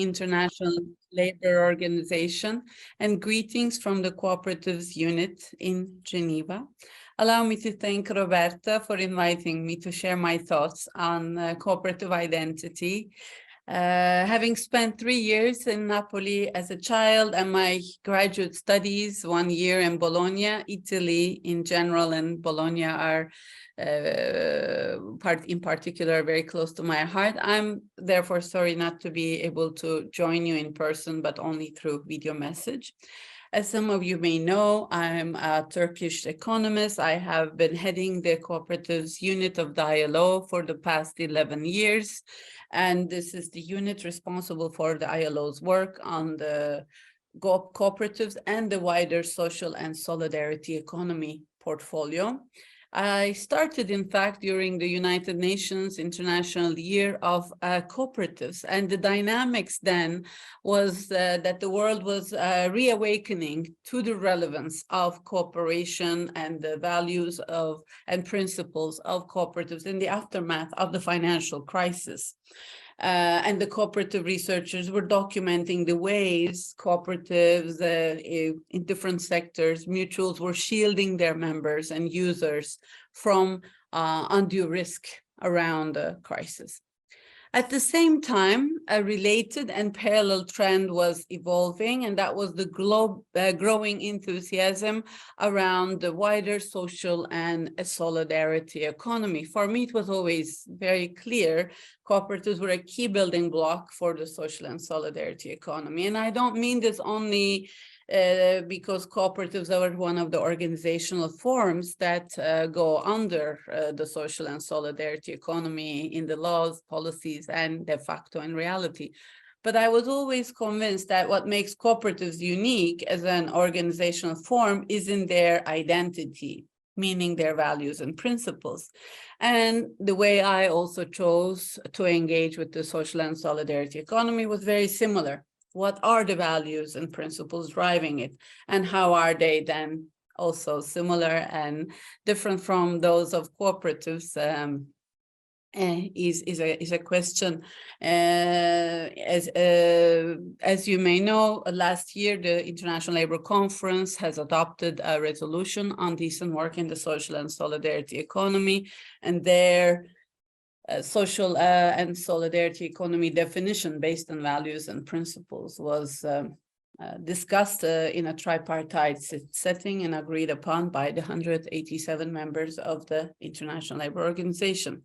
the International Labor Organization, and greetings from the Cooperatives unit in Geneva. Allow me to thank Roberta for inviting me to share my thoughts on cooperative identity. Having spent 3 years in Napoli as a child and my graduate studies, 1 year in Bologna, Italy in general and Bologna are in particular very close to my heart. I'm therefore sorry not to be able to join you in person, but only through video message. As some of you may know, I'm a Turkish economist. I have been heading the cooperatives unit of the ILO for the past 11 years. And this is the unit responsible for the ILO's work on the cooperatives and the wider social and solidarity economy portfolio. I started, in fact, during the United Nations International Year of Cooperatives, and the dynamics then was that the world was reawakening to the relevance of cooperation and the values of and principles of cooperatives in the aftermath of the financial crisis. And the cooperative researchers were documenting the ways cooperatives in different sectors, mutuals were shielding their members and users from undue risk around the crisis. At the same time, a related and parallel trend was evolving, and that was the growing enthusiasm around the wider social and solidarity economy. For me, it was always very clear cooperatives were a key building block for the social and solidarity economy. And I don't mean this only because cooperatives are one of the organizational forms that go under the social and solidarity economy in the laws, policies, and de facto in reality. But I was always convinced that what makes cooperatives unique as an organizational form is in their identity, meaning their values and principles. And the way I also chose to engage with the social and solidarity economy was very similar. What are the values and principles driving it? And how are they then also similar and different from those of cooperatives? Is a question. As you may know, last year, the International Labour Conference has adopted a resolution on decent work in the social and solidarity economy, and their social and solidarity economy definition based on values and principles was discussed in a tripartite setting and agreed upon by the 187 members of the International Labour Organization.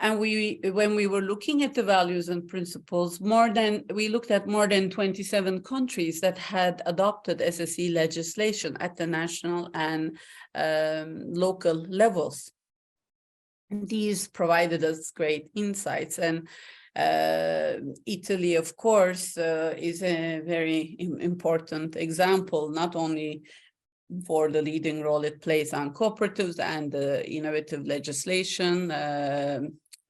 And when we were looking at the values and principles, we looked at more than 27 countries that had adopted SSE legislation at the national and local levels. These provided us great insights, and Italy, of course, is a very important example, not only for the leading role it plays on cooperatives and the innovative legislation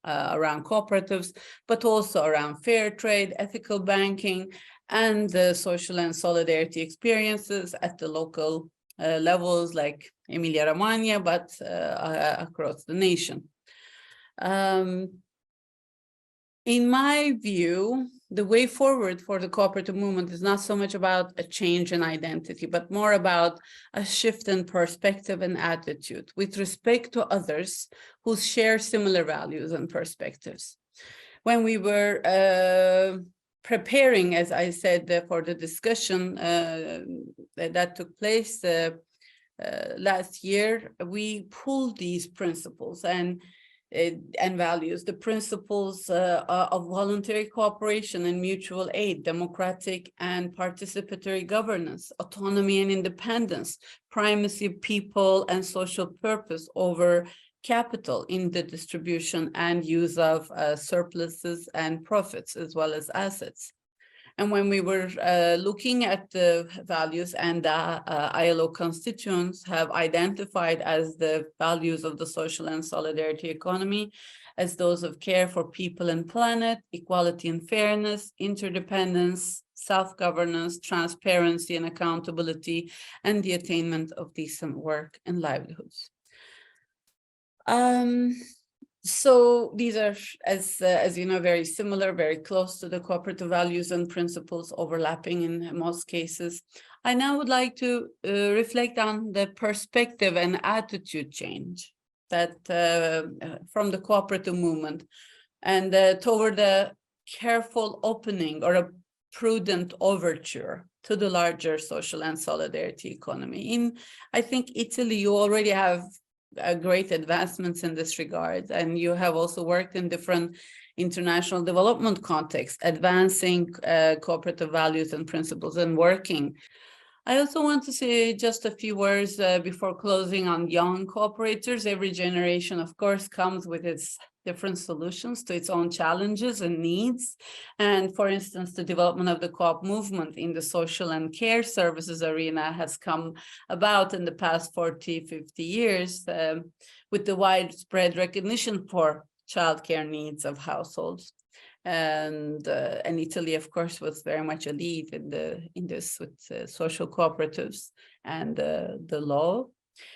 around cooperatives, but also around fair trade, ethical banking, and the social and solidarity experiences at the local levels like Emilia-Romagna, but across the nation. In my view, the way forward for the cooperative movement is not so much about a change in identity, but more about a shift in perspective and attitude with respect to others who share similar values and perspectives. When we were preparing, as I said, for the discussion that took place last year, we pulled these principles and values, the principles of voluntary cooperation and mutual aid, democratic and participatory governance, autonomy and independence, primacy of people and social purpose over capital in the distribution and use of surpluses and profits, as well as assets. And when we were looking at the values, and ILO constituents have identified as the values of the social and solidarity economy as those of care for people and planet, equality and fairness, interdependence, self-governance, transparency and accountability, and the attainment of decent work and livelihoods. So these are, as you know, very similar, very close to the cooperative values and principles, overlapping in most cases. I now would like to reflect on the perspective and attitude change that from the cooperative movement and toward a careful opening or a prudent overture to the larger social and solidarity economy. In, I think, Italy, you already have great advancements in this regard, and you have also worked in different international development contexts, advancing cooperative values and principles and working. I also want to say just a few words before closing on young cooperators. Every generation, of course, comes with its different solutions to its own challenges and needs. And for instance, the development of the co-op movement in the social and care services arena has come about in the past 40, 50 years with the widespread recognition for childcare needs of households. And Italy, of course, was very much a lead in this with social cooperatives and the law.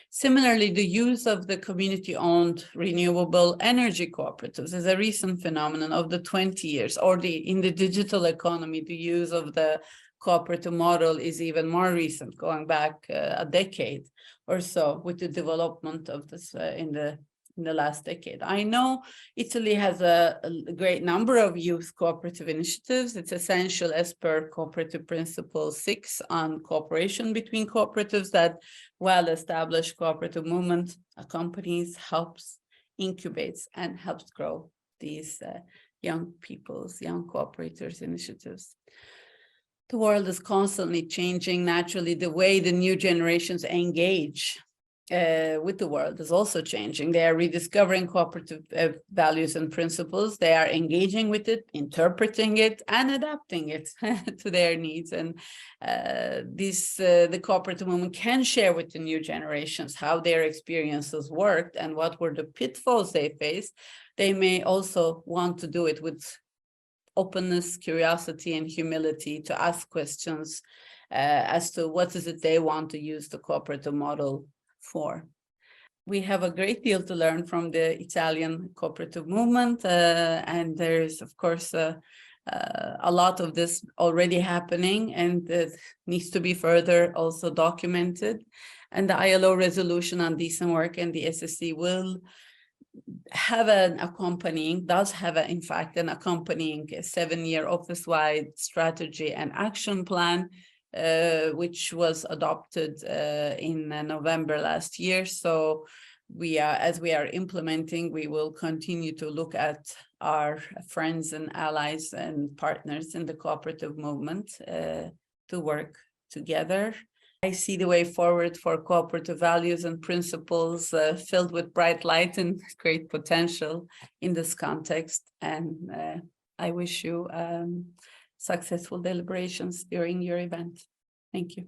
Similarly, the use of the community-owned renewable energy cooperatives is a recent phenomenon of the 20 years, or in the digital economy, the use of the cooperative model is even more recent, going back a decade or so with the development of this in the last decade. I know Italy has a great number of youth cooperative initiatives. It's essential as per Cooperative Principle 6 on cooperation between cooperatives that well-established cooperative movement accompanies, helps, incubates, and helps grow these young cooperators initiatives. The world is constantly changing. Naturally, the way the new generations engage with the world is also changing. They are rediscovering cooperative values and principles. They are engaging with it, interpreting it, and adapting it to their needs. And the cooperative movement can share with the new generations how their experiences worked and what were the pitfalls they faced. They may also want to do it with openness, curiosity, and humility to ask questions as to what is it they want to use the cooperative model for. We have a great deal to learn from the Italian cooperative movement, and there is, of course, a lot of this already happening, and it needs to be further also documented. And the ILO resolution on decent work and the SSC will have an accompanying, in fact, an accompanying 7-year office-wide strategy and action plan, which was adopted in November last year. So as we are implementing, we will continue to look at our friends and allies and partners in the cooperative movement to work together. I see the way forward for cooperative values and principles filled with bright light and great potential in this context. And I wish you successful deliberations during your event. Thank you.